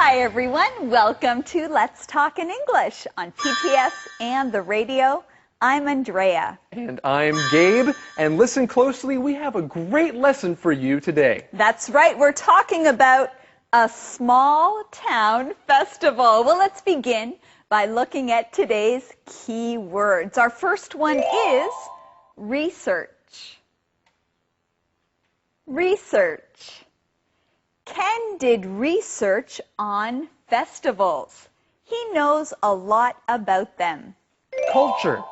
Hi everyone, welcome to Let's Talk in English on PTS and the radio. I'm Andrea. And I'm Gabe, and listen closely, we have a great lesson for you today. That's right, we're talking about a small town festival. Well, let's begin by looking at today's key words. Our first one is research. Research. Ken did research on festivals. He knows a lot about them. Culture.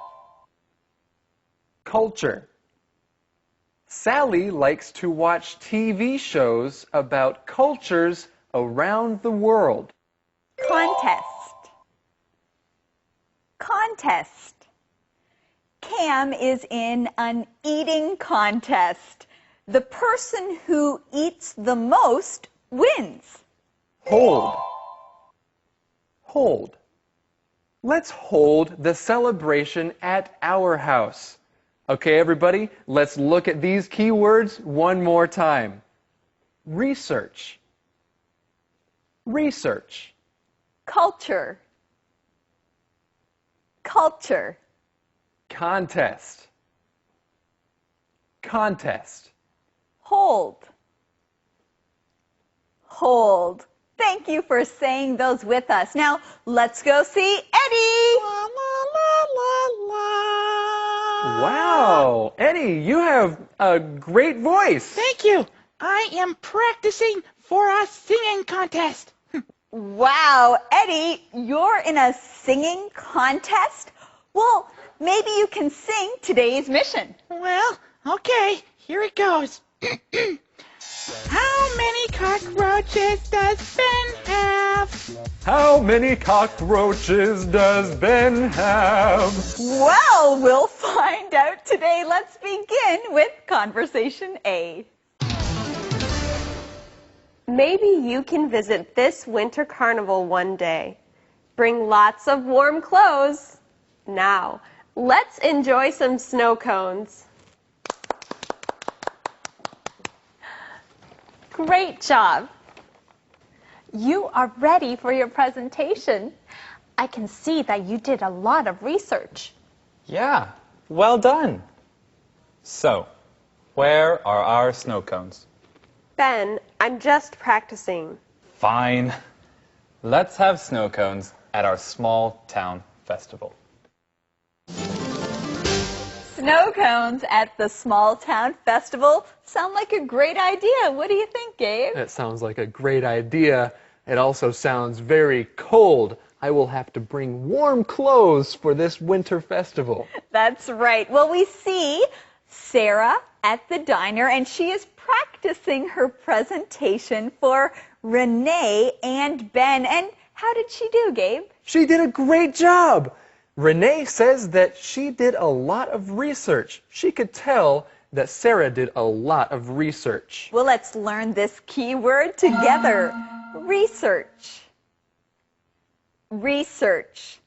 Culture. Sally likes to watch TV shows about cultures around the world. Contest. Contest. Cam is in an eating contest. The person who eats the most wins. Hold. Hold. Let's hold the celebration at our house. Okay, everybody, let's look at these key words one more time. Research. Research. Culture. Culture. Contest. Contest. Hold. Hold. Thank you for saying those with us. Now, let's go see Eddie. La, la, la, la, la. Wow, Eddie, you have a great voice. Thank you. I am practicing for a singing contest. Wow, Eddie, you're in a singing contest? Well, maybe you can sing today's mission. Well, okay, here it goes. How many cockroaches does Ben have? How many cockroaches does Ben have? Well, we'll find out today. Let's begin with Conversation A. Maybe you can visit this winter carnival one day. Bring lots of warm clothes. Now, let's enjoy some snow cones. Great job. You are ready for your presentation. I can see that you did a lot of research. Yeah, well done. So, where are our snow cones? Ben, I'm just practicing. Fine. Let's have snow cones at our small town festival. Snow cones at the small town festival sound like a great idea. What do you think, Gabe? That sounds like a great idea. It also sounds very cold. I will have to bring warm clothes for this winter festival. That's right. Well, we see Sarah at the diner, and she is practicing her presentation for Renee and Ben. And how did she do, Gabe? She did a great job. Renee says that she did a lot of research. She could tell that Sarah did a lot of research. Well, let's learn this key word together. Research. Research.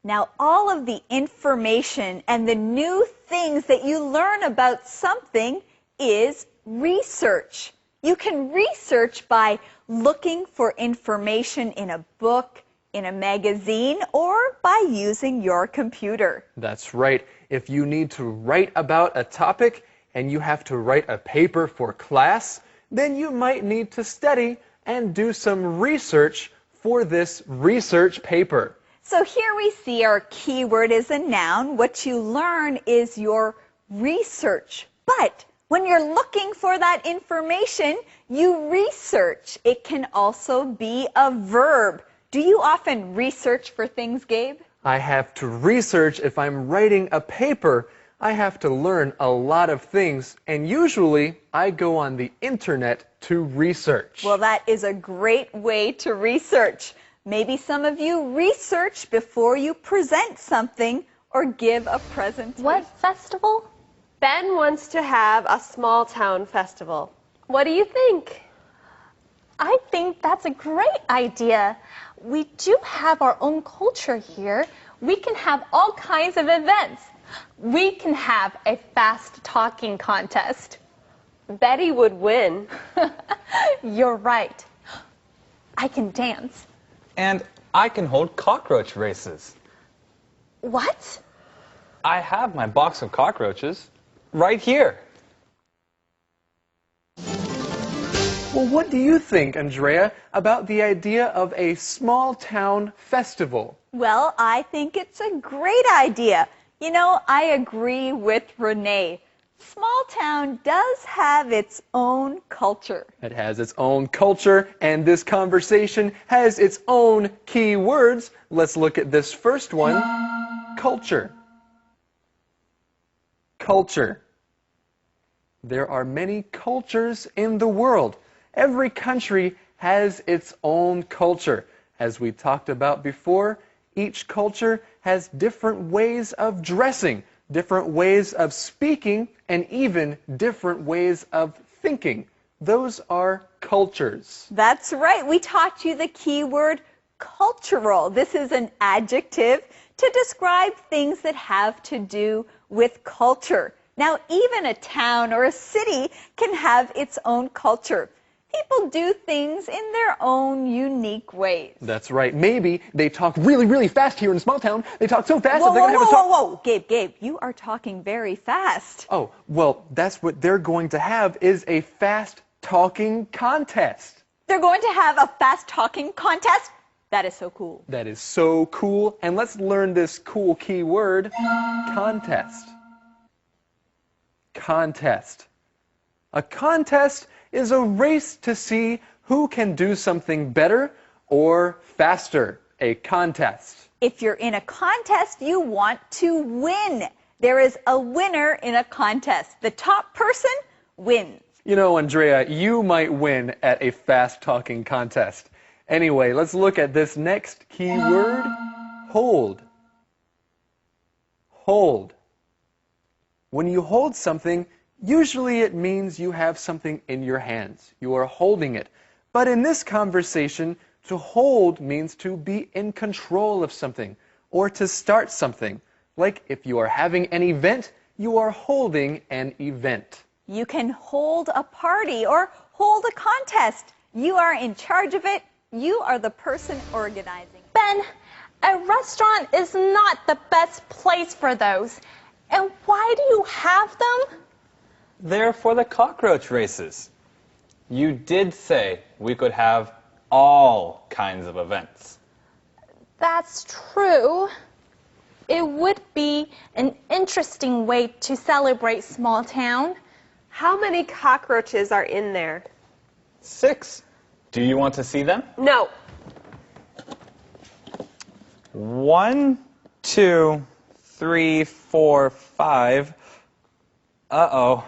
Now, all of the information and the new things that you learn about something is research. You can research by looking for information in a book, in a magazine, or by using your computer. That's right. If you need to write about a topic and you have to write a paper for class, then you might need to study and do some research for this research paper. So here we see our keyword is a noun. What you learn is your research. But when you're looking for that information, you research. It can also be a verb. Do you often research for things, Gabe? I have to research if I'm writing a paper. I have to learn a lot of things, and usually I go on the internet to research. Well, that is a great way to research. Maybe some of you research before you present something or give a presentation. What festival? Ben wants to have a small town festival. What do you think? I think that's a great idea. We do have our own culture here. We can have all kinds of events. We can have a fast talking contest. Betty would win. You're right. I can dance. And I can hold cockroach races. What? I have my box of cockroaches right here. Well, what do you think, Andrea, about the idea of a small town festival? Well, I think it's a great idea. You know, I agree with Renee. Small town does have its own culture. It has its own culture, and this conversation has its own key words. Let's look at this first one, culture. Culture. There are many cultures in the world. Every country has its own culture. As we talked about before, each culture has different ways of dressing, different ways of speaking, and even different ways of thinking. Those are cultures. That's right. We taught you the key word cultural. This is an adjective to describe things that have to do with culture. Now, even a town or a city can have its own culture. People do things in their own unique ways. That's right. Maybe they talk really, really fast here in a small town. They talk so fast that Whoa, they're going to have to talk... whoa. Gabe, you are talking very fast. Oh, well, that's what they're going to have is a fast talking contest. They're going to have a fast talking contest? That is so cool. That is so cool. And let's learn this cool key word, contest. Contest. A contest is a race to see who can do something better or faster. A contest. If you're in a contest, you want to win. There is a winner in a contest. The top person wins. You know, Andrea, you might win at a fast-talking contest. Anyway, let's look at this next key word, hold. Hold. When you hold something, usually it means you have something in your hands. You are holding it. But in this conversation, to hold means to be in control of something or to start something. Like if you are having an event, you are holding an event. You can hold a party or hold a contest. You are in charge of it. You are the person organizing. Ben, a restaurant is not the best place for those. And why do you have them? They're for the cockroach races. You did say we could have all kinds of events. That's true. It would be an interesting way to celebrate small town. How many cockroaches are in there? 6. Do you want to see them? No. 1, 2, 3, 4, 5. Uh-oh.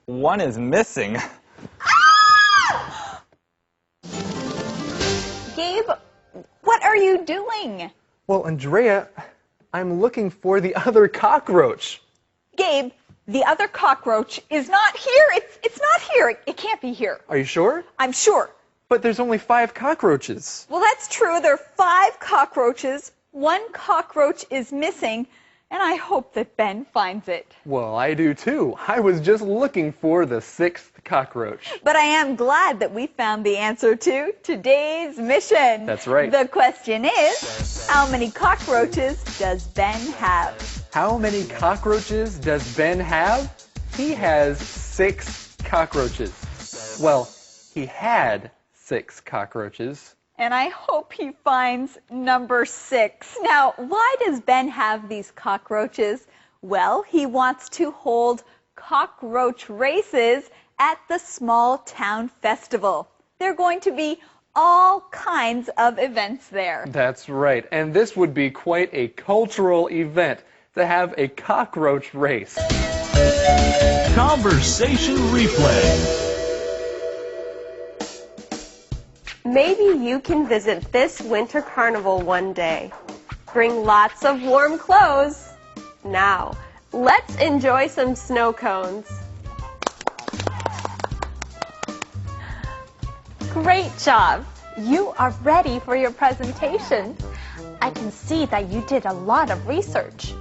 One is missing. Gabe, what are you doing? Well, Andrea, I'm looking for the other cockroach. Gabe, the other cockroach is not here. It's not here. It can't be here. Are you sure? I'm sure. But there's only 5 cockroaches. Well, that's true. There are 5 cockroaches. 1 cockroach is missing, and I hope that Ben finds it. Well, I do too. I was just looking for the 6th cockroach. But I am glad that we found the answer to today's mission. That's right. The question is, how many cockroaches does Ben have? How many cockroaches does Ben have? He has 6 cockroaches. Well, he had 6 cockroaches. And I hope he finds number 6. Now, why does Ben have these cockroaches? Well, he wants to hold cockroach races at the small town festival. There are going to be all kinds of events there. That's right. And this would be quite a cultural event to have a cockroach race. Conversation replay. Maybe you can visit this winter carnival one day. Bring lots of warm clothes. Now, let's enjoy some snow cones. Great job. You are ready for your presentation. I can see that you did a lot of research.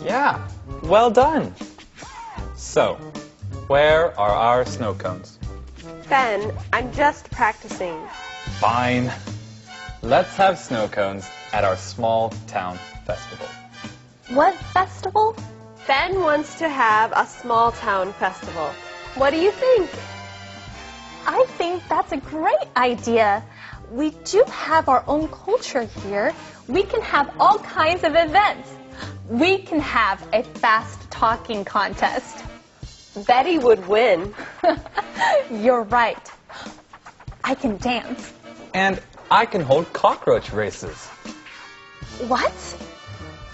Yeah, well done. So, where are our snow cones? Ben, I'm just practicing. Fine. Let's have snow cones at our small town festival. What festival? Ben wants to have a small town festival. What do you think? I think that's a great idea. We do have our own culture here. We can have all kinds of events. We can have a fast talking contest. Betty would win. You're right. I can dance. And I can hold cockroach races. What?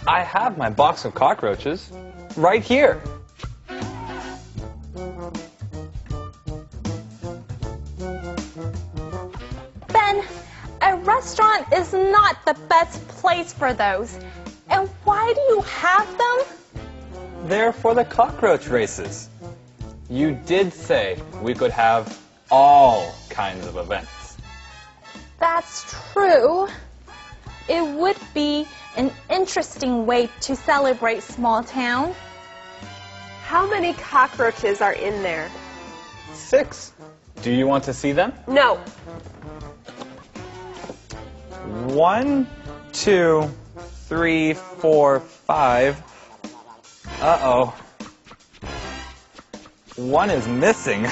I have my box of cockroaches right here. Ben, a restaurant is not the best place for those. And why do you have them? They're for the cockroach races. You did say we could have all kinds of events. That's true. It would be an interesting way to celebrate small town. How many cockroaches are in there? 6. Do you want to see them? No. 1, 2, 3, 4, 5. Uh-oh. One is missing.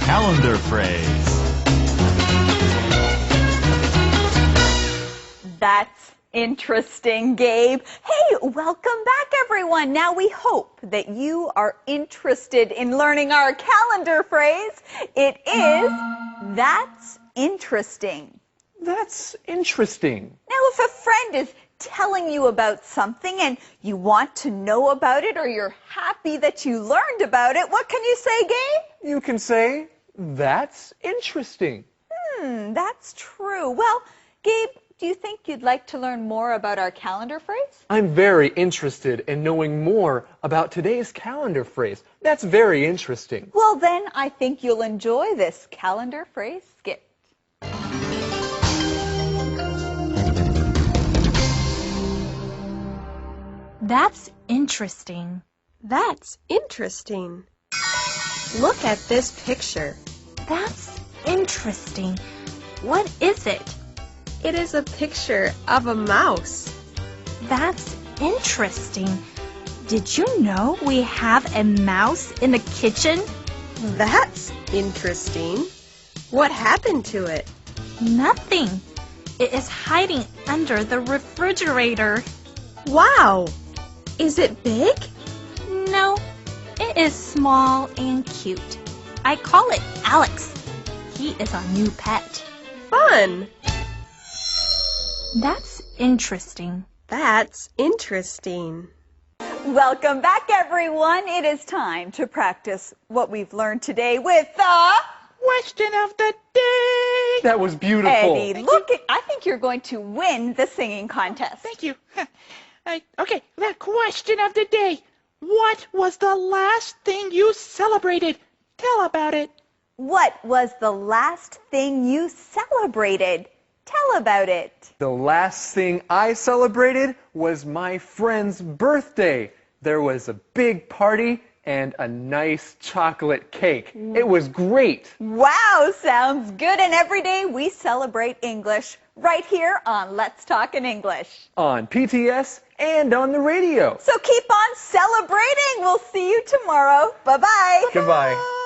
Calendar phrase. That's interesting, Gabe. Hey, welcome back, everyone. Now we hope that you are interested in learning our calendar phrase. It is, that's interesting. That's interesting. Now, if a friend is telling you about something and you want to know about it or you're happy that you learned about it, what can you say, Gabe? You can say, that's interesting. That's true. Well, Gabe, do you think you'd like to learn more about our calendar phrase? I'm very interested in knowing more about today's calendar phrase. That's very interesting. Well, then I think you'll enjoy this calendar phrase skit. That's interesting. That's interesting. Look at this picture. That's interesting. What is it? It is a picture of a mouse. That's interesting. Did you know we have a mouse in the kitchen? That's interesting. What happened to it? Nothing. It is hiding under the refrigerator. Wow! Is it big? No, it is small and cute. I call it Alex. He is our new pet. Fun! That's interesting. That's interesting. Welcome back, everyone. It is time to practice what we've learned today with the... Question of the day. That was beautiful. Eddie, look, I think you're going to win the singing contest. Thank you. Okay, the question of the day. What was the last thing you celebrated? Tell about it. What was the last thing you celebrated? Tell about it. The last thing I celebrated was my friend's birthday. There was a big party and a nice chocolate cake. It was great. Wow, sounds good. And every day we celebrate English right here on Let's Talk in English. On PTS and on the radio. So keep on celebrating. We'll see you tomorrow. Bye-bye. Goodbye.